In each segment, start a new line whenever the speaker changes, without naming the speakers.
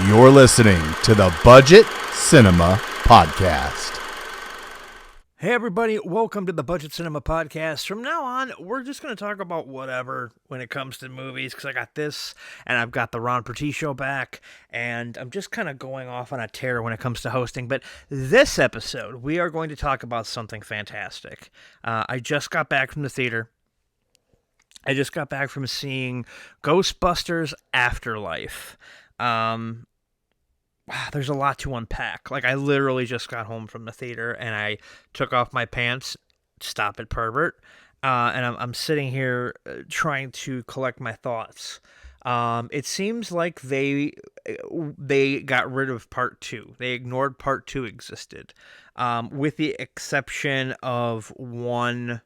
You're listening to the Budget Cinema Podcast.
Hey everybody, welcome to the Budget Cinema Podcast. From now on, we're just going to talk about whatever when it comes to movies, because I got this, and I've got the Ron Pertie Show back, and I'm just kind of going off on a tear when it comes to hosting. But this episode, we are going to talk about something fantastic. I just got back from the theater. I just got back from seeing Ghostbusters Afterlife. There's a lot to unpack. Like, I literally just got home from the theater and I took off my pants. Stop it, pervert. And I'm sitting here trying to collect my thoughts. It seems like they got rid of part 2. They ignored part 2 existed, with the exception of one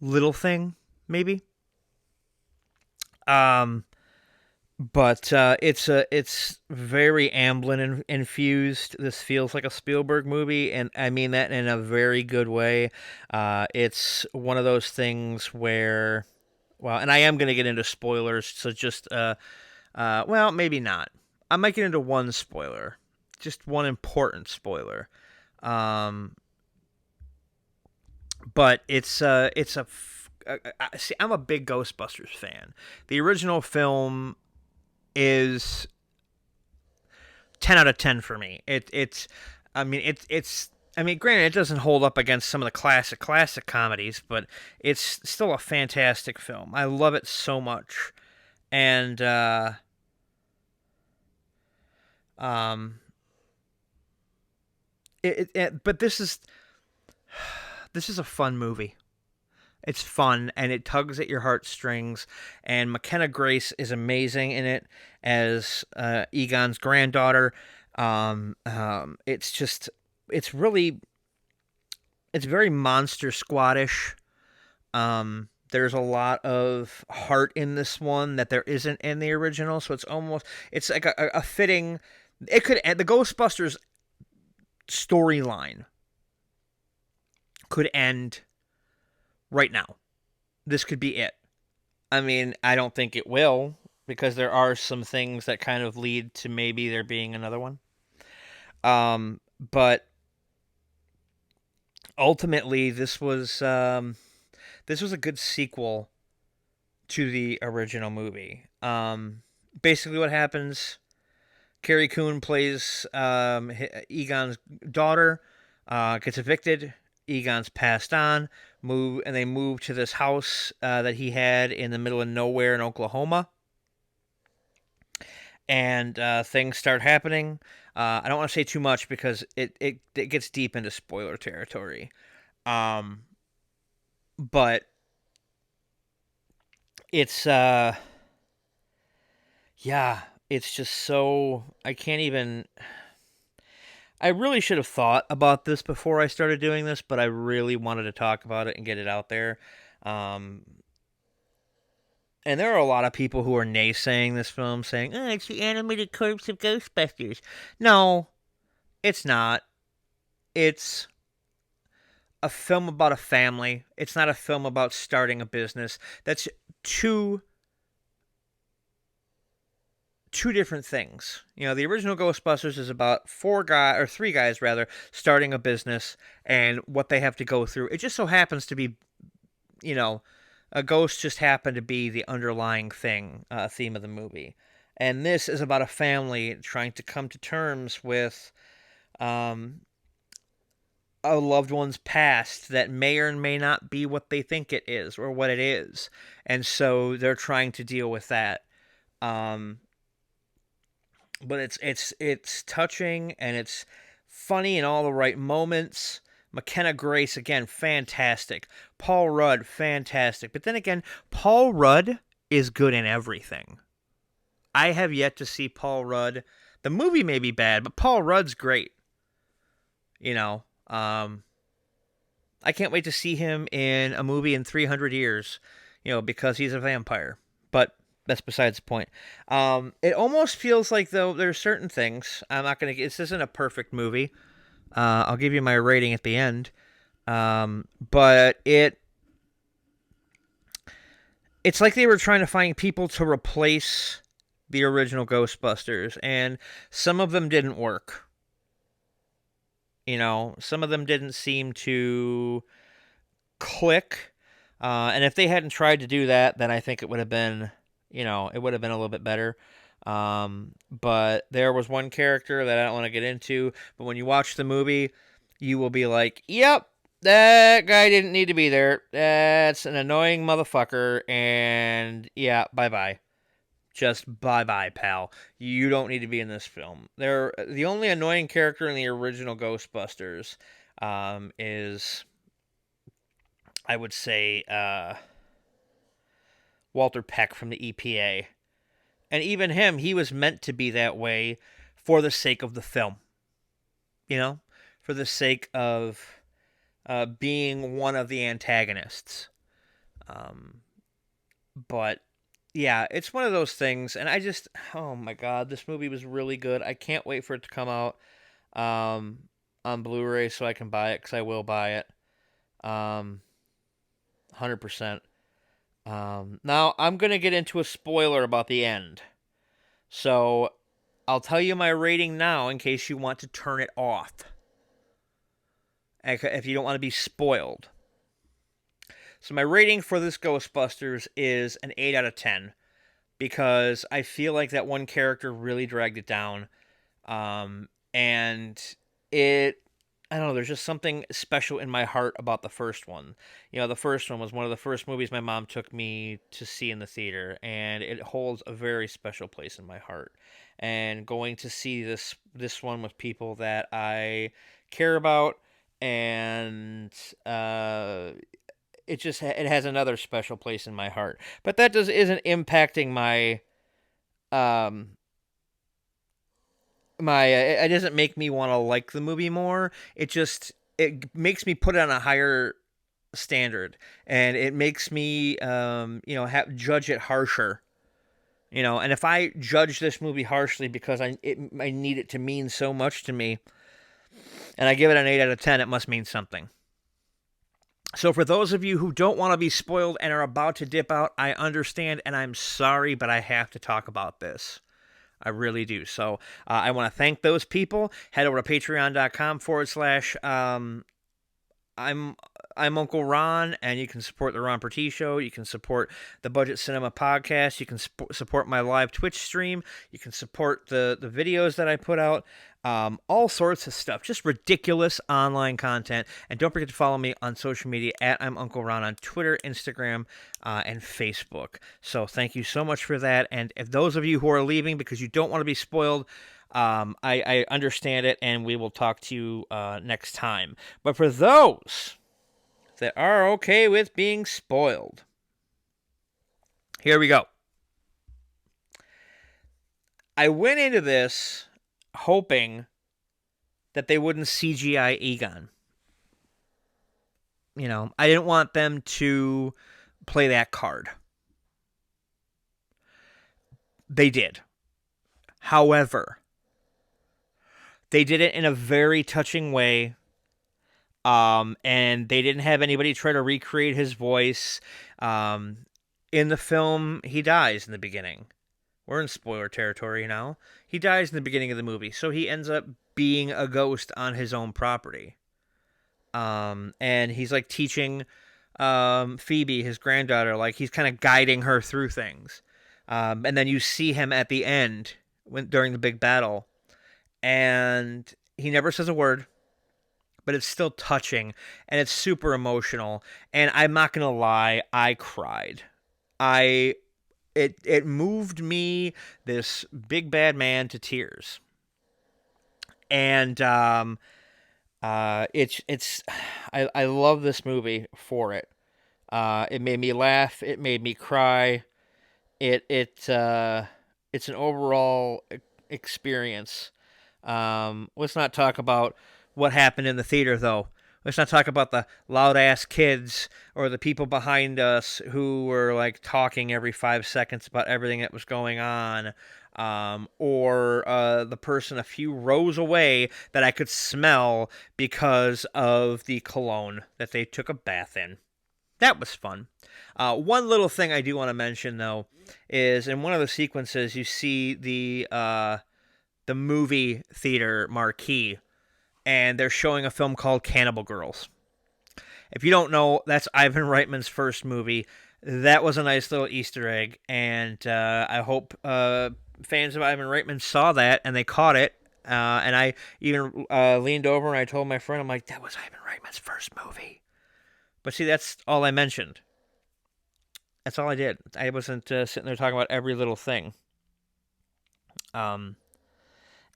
little thing, maybe. But it's very Amblin infused. This feels like a Spielberg movie, and I mean that in a very good way. It's one of those things where, well, and I am going to get into spoilers, so just, well, maybe not. I might get into one spoiler, just one important spoiler. But see, I'm a big Ghostbusters fan. The original film is 10 out of 10 for me. Granted, it doesn't hold up against some of the classic comedies, but it's still a fantastic film. I love it so much. And but this is a fun movie. It's fun, and it tugs at your heartstrings, and McKenna Grace is amazing in it as Egon's granddaughter. It's very Monster Squad-ish. There's a lot of heart in this one that there isn't in the original, so it's like a fitting, it could end, the Ghostbusters storyline could end right now. This could be it. I mean, I don't think it will, because there are some things that kind of lead to maybe there being another one. But ultimately, this was a good sequel to the original movie. Basically, what happens? Carrie Coon plays Egon's daughter, gets evicted. Egon's passed on, they move to this house that he had in the middle of nowhere in Oklahoma. And things start happening. I don't want to say too much because it gets deep into spoiler territory. But it's it's just so, I really should have thought about this before I started doing this, but I really wanted to talk about it and get it out there. And there are a lot of people who are naysaying this film, saying, "Oh, it's the animated corpse of Ghostbusters." No, it's not. It's a film about a family. It's not a film about starting a business. That's two different things. You know, the original Ghostbusters is about three guys starting a business and what they have to go through. It just so happens to be, a ghost just happened to be the underlying theme of the movie. And this is about a family trying to come to terms with a loved one's past that may or may not be what they think it is or what it is. And so they're trying to deal with that. But it's touching, and it's funny in all the right moments. McKenna Grace, again, fantastic. Paul Rudd, fantastic. But then again, Paul Rudd is good in everything. I have yet to see Paul Rudd. The movie may be bad, but Paul Rudd's great. I can't wait to see him in a movie in 300 years, because he's a vampire. But that's besides the point. It almost feels like, though, there's certain things. This isn't a perfect movie. I'll give you my rating at the end. But it's like they were trying to find people to replace the original Ghostbusters, and some of them didn't work. Some of them didn't seem to click. And if they hadn't tried to do that, then I think it would have been, it would have been a little bit better. But there was one character that I don't want to get into, but when you watch the movie, you will be like, yep, that guy didn't need to be there. That's an annoying motherfucker. And yeah, bye bye. Just bye bye, pal. You don't need to be in this film. The only annoying character in the original Ghostbusters is, I would say, Walter Peck from the EPA. And even him, he was meant to be that way for the sake of the film. For the sake of being one of the antagonists. But yeah, it's one of those things, and oh my god, this movie was really good. I can't wait for it to come out on Blu-ray so I can buy it, because I will buy it. 100%. Now, I'm going to get into a spoiler about the end. So, I'll tell you my rating now in case you want to turn it off. If you don't want to be spoiled. So my rating for this Ghostbusters is an 8 out of 10. Because I feel like that one character really dragged it down. And I don't know, there's just something special in my heart about the first one. The first one was one of the first movies my mom took me to see in the theater, and it holds a very special place in my heart. And going to see this one with people that I care about, and it has another special place in my heart. But that isn't impacting my it doesn't make me want to like the movie more. It makes me put it on a higher standard, and it makes me judge it harsher. And if I judge this movie harshly because I need it to mean so much to me, and I give it an 8 out of 10, it must mean something. So for those of you who don't want to be spoiled and are about to dip out, I understand, and I'm sorry, but I have to talk about this. I really do. So I want to thank those people. Head over to patreon.com/. I'm Uncle Ron, and you can support the Ron Pertie Show. You can support the Budget Cinema Podcast. You can support my live Twitch stream. You can support the videos that I put out. All sorts of stuff. Just ridiculous online content. And don't forget to follow me on social media at I'm Uncle Ron on Twitter, Instagram, and Facebook. So thank you so much for that. And if those of you who are leaving because you don't want to be spoiled, I understand it, and we will talk to you next time. But for those that are okay with being spoiled, here we go. I went into this hoping that they wouldn't CGI Egon. I didn't want them to play that card. They did. However, they did it in a very touching way. And they didn't have anybody try to recreate his voice. In the film, he dies in the beginning. We're in spoiler territory now. He dies in the beginning of the movie, so he ends up being a ghost on his own property. And he's like teaching Phoebe, his granddaughter, like he's kind of guiding her through things. And then you see him at the end during the big battle, and he never says a word. But it's still touching, and it's super emotional. And I'm not gonna lie, I cried. It moved me, this big bad man, to tears. And it's I love this movie for it. It made me laugh. It made me cry. It's an overall experience. Let's not talk about what happened in the theater, though. Let's not talk about the loud-ass kids or the people behind us who were, like, talking every 5 seconds about everything that was going on, or the person a few rows away that I could smell because of the cologne that they took a bath in. that was fun. One little thing I do want to mention, though, is in one of the sequences you see the movie theater marquee, and they're showing a film called Cannibal Girls. If you don't know, that's Ivan Reitman's first movie. That was a nice little Easter egg, and I hope fans of Ivan Reitman saw that and they caught it. And I even leaned over and I told my friend, I'm like, that was Ivan Reitman's first movie. But see, that's all I mentioned. That's all I did. I wasn't sitting there talking about every little thing. And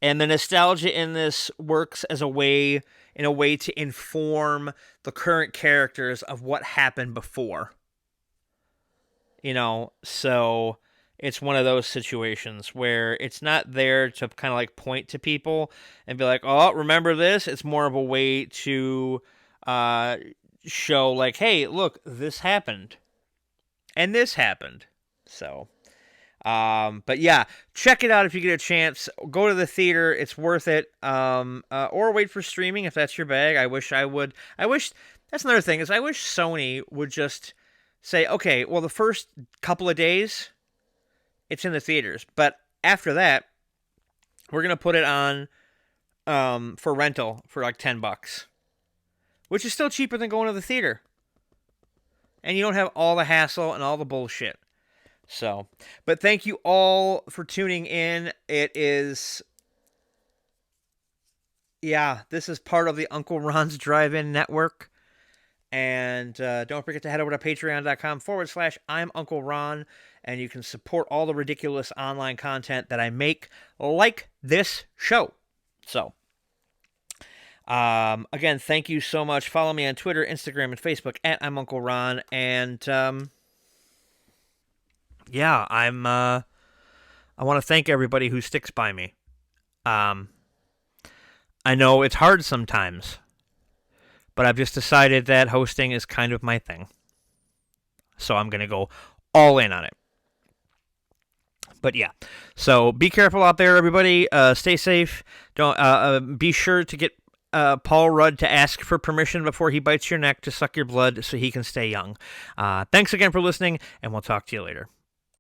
the nostalgia in this works as a way to inform the current characters of what happened before. So it's one of those situations where it's not there to kind of like point to people and be like, oh, remember this? It's more of a way to show like, hey, look, this happened. And this happened. So, but yeah, check it out if you get a chance. Go to the theater. It's worth it. Or wait for streaming if that's your bag. I wish that's another thing is I wish Sony would just say, okay, well, the first couple of days, it's in the theaters. But after that, we're going to put it on for rental for like $10, which is still cheaper than going to the theater. And you don't have all the hassle and all the bullshit. So, but thank you all for tuning in. It is, this is part of the Uncle Ron's Drive-In Network. And don't forget to head over to patreon.com/I'm Uncle Ron. And you can support all the ridiculous online content that I make, like this show. So, again, thank you so much. Follow me on Twitter, Instagram, and Facebook at I'm Uncle Ron. And, I want to thank everybody who sticks by me. I know it's hard sometimes, but I've just decided that hosting is kind of my thing. So I'm going to go all in on it. But yeah, so be careful out there, everybody. Stay safe. Don't be sure to get Paul Rudd to ask for permission before he bites your neck to suck your blood so he can stay young. Thanks again for listening, and we'll talk to you later.